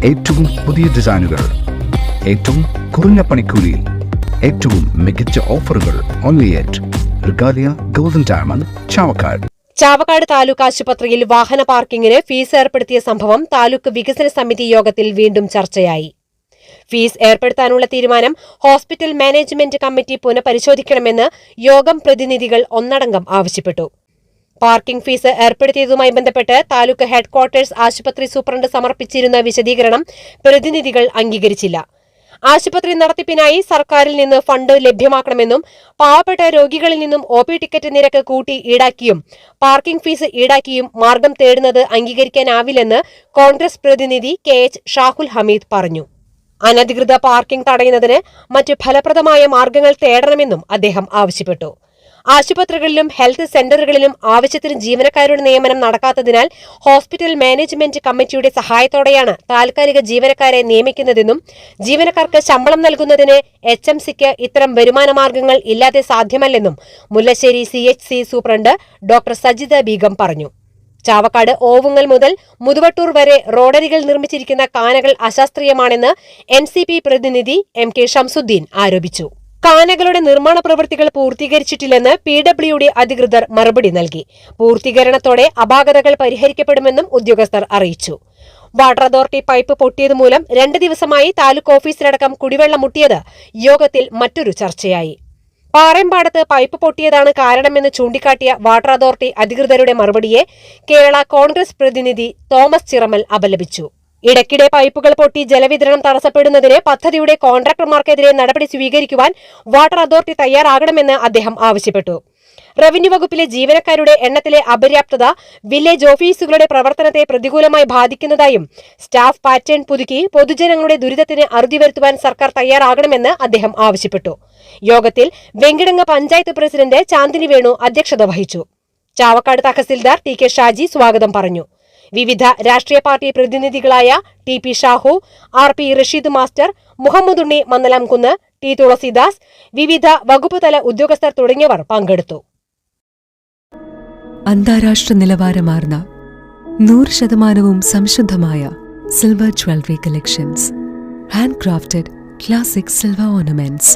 ഏറ്റവും പുതിയ ഡിസൈനുകൾ, ഏറ്റവും കുറഞ്ഞ പണിക്കൂലിയിൽ, ഏറ്റവും മികച്ച ഓഫറുകൾ. Only at Regalia golden diamond, Chavakkad. Chavakkad taluk ആശുപത്രിയിൽ വാഹന പാർക്കിംഗിന് ഫീസ് ഏർപ്പെടുത്തിയ സംഭവം താലൂക്ക് വികസന സമിതി യോഗത്തിൽ വീണ്ടും ചർച്ചയായി. ഫീസ് ഏർപ്പെടുത്താനുള്ള തീരുമാനം ഹോസ്പിറ്റൽ മാനേജ്മെന്റ് കമ്മിറ്റി പുനഃപരിശോധിക്കണമെന്ന് യോഗം പ്രതിനിധികൾ ഒന്നടങ്കം ആവശ്യപ്പെട്ടു. പാർക്കിംഗ് ഫീസ് ഏർപ്പെടുത്തിയതുമായി ബന്ധപ്പെട്ട് താലൂക്ക് ഹെഡ്ക്വാർട്ടേഴ്സ് ആശുപത്രി സൂപ്രണ്ട് സമർപ്പിച്ചിരുന്ന വിശദീകരണം പ്രതിനിധികൾ അംഗീകരിച്ചില്ല. ആശുപത്രി നടത്തിപ്പിനായി സർക്കാരിൽ നിന്ന് ഫണ്ട് ലഭ്യമാക്കണമെന്നും പാവപ്പെട്ട രോഗികളിൽ നിന്നും OP ടിക്കറ്റ് നിരക്ക് കൂട്ടി ഈടാക്കിയും പാർക്കിംഗ് ഫീസ് ഈടാക്കിയും മാർഗം തേടുന്നത് അംഗീകരിക്കാനാവില്ലെന്ന് കോൺഗ്രസ് പ്രതിനിധി KH ഷാഹുൽ ഹമീദ് പറഞ്ഞു. അനധികൃത പാർക്കിംഗ് തടയുന്നതിന് മറ്റ് ഫലപ്രദമായ മാർഗങ്ങൾ തേടണമെന്നും അദ്ദേഹം ആവശ്യപ്പെട്ടു. ആശുപത്രികളിലും ഹെൽത്ത് സെന്ററുകളിലും ആവശ്യത്തിന് ജീവനക്കാരുടെ നിയമനം നടക്കാത്തതിനാൽ ഹോസ്പിറ്റൽ മാനേജ്മെന്റ് കമ്മിറ്റിയുടെ സഹായത്തോടെയാണ് താൽക്കാലിക ജീവനക്കാരെ നിയമിക്കുന്നതെന്നും ജീവനക്കാർക്ക് ശമ്പളം നൽകുന്നതിന് HMCക്ക് ഇത്തരം വരുമാന മാർഗങ്ങൾ ഇല്ലാതെ സാധ്യമല്ലെന്നും Mullassery CHC superintendent doctor Sajitha Beegum പറഞ്ഞു. ചാവക്കാട് ഓവുങ്ങൽ മുതൽ മുതുവട്ടൂർ വരെ റോഡരികൾ നിർമ്മിച്ചിരിക്കുന്ന കാനകൾ അശാസ്ത്രീയമാണെന്ന് NCP പ്രതിനിധി MK ഷംസുദ്ദീൻ ആരോപിച്ചു. കാനകളുടെ നിർമ്മാണ പ്രവൃത്തികൾ പൂർത്തീകരിച്ചിട്ടില്ലെന്ന് PWD അധികൃതർ മറുപടി നൽകി. പൂർത്തീകരണത്തോടെ അപാകതകൾ പരിഹരിക്കപ്പെടുമെന്നും ഉദ്യോഗസ്ഥർ അറിയിച്ചു. വാട്ടർ അതോറിറ്റി പൈപ്പ് പൊട്ടിയതുമൂലം 2 ദിവസമായി താലൂക്ക് ഓഫീസിലടക്കം കുടിവെള്ളം മുട്ടിയത് യോഗത്തിൽ മറ്റൊരു ചർച്ചയായി. പാറേമ്പാടത്ത് പൈപ്പ് പൊട്ടിയതാണ് കാരണമെന്ന് ചൂണ്ടിക്കാട്ടിയ വാട്ടർ അതോറിറ്റി അധികൃതരുടെ മറുപടിയെ കേരള കോൺഗ്രസ് പ്രതിനിധി തോമസ് ചിറമൽ അപലപിച്ചു. ഇടയ്ക്കിടെ പൈപ്പുകൾ പൊട്ടി ജലവിതരണം തടസ്സപ്പെടുന്നതിന് പദ്ധതിയുടെ കോൺട്രാക്ടർമാർക്കെതിരെ നടപടി സ്വീകരിക്കുവാൻ വാട്ടർ അതോറിറ്റി തയ്യാറാകണമെന്ന് അദ്ദേഹം ആവശ്യപ്പെട്ടു. റവന്യൂ വകുപ്പിലെ ജീവനക്കാരുടെ എണ്ണത്തിലെ അപര്യാപ്തത വില്ലേജ് ഓഫീസുകളുടെ പ്രവർത്തനത്തെ പ്രതികൂലമായി ബാധിക്കുന്നതായും സ്റ്റാഫ് പാറ്റേൺ പുതുക്കി പൊതുജനങ്ങളുടെ ദുരിതത്തിന് അറുതി വരുത്തുവാൻ സർക്കാർ തയ്യാറാകണമെന്ന് അദ്ദേഹം ആവശ്യപ്പെട്ടു. യോഗത്തിൽ വെങ്കിടങ്ങ് പഞ്ചായത്ത് പ്രസിഡന്റ് ചാന്ദിനി വേണു അധ്യക്ഷത വഹിച്ചു. ചാവക്കാട് തഹസിൽദാർ TK ഷാജി സ്വാഗതം പറഞ്ഞു. വിവിധ രാഷ്ട്രീയ പാർട്ടി പ്രതിനിധികളായ TP Shahu, RP Rasheed master, Muhammad Unni Mannalamkunnu, T Thulasidas, വിവിധ വകുപ്പ് തല ഉദ്യോഗസ്ഥർ തുടങ്ങിയവർ പങ്കെടുത്തു. അന്താരാഷ്ട്ര നിലവാരമാർന്ന 100% സംശുദ്ധമായ silver jewellery collections, handcrafted classic silver ornaments,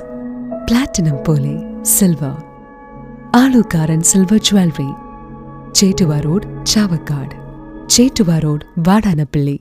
platinum പോലെ silver, Alukkaran silver jewellery, Chettuva road Chavakkad, Chettuva road Vadanappally.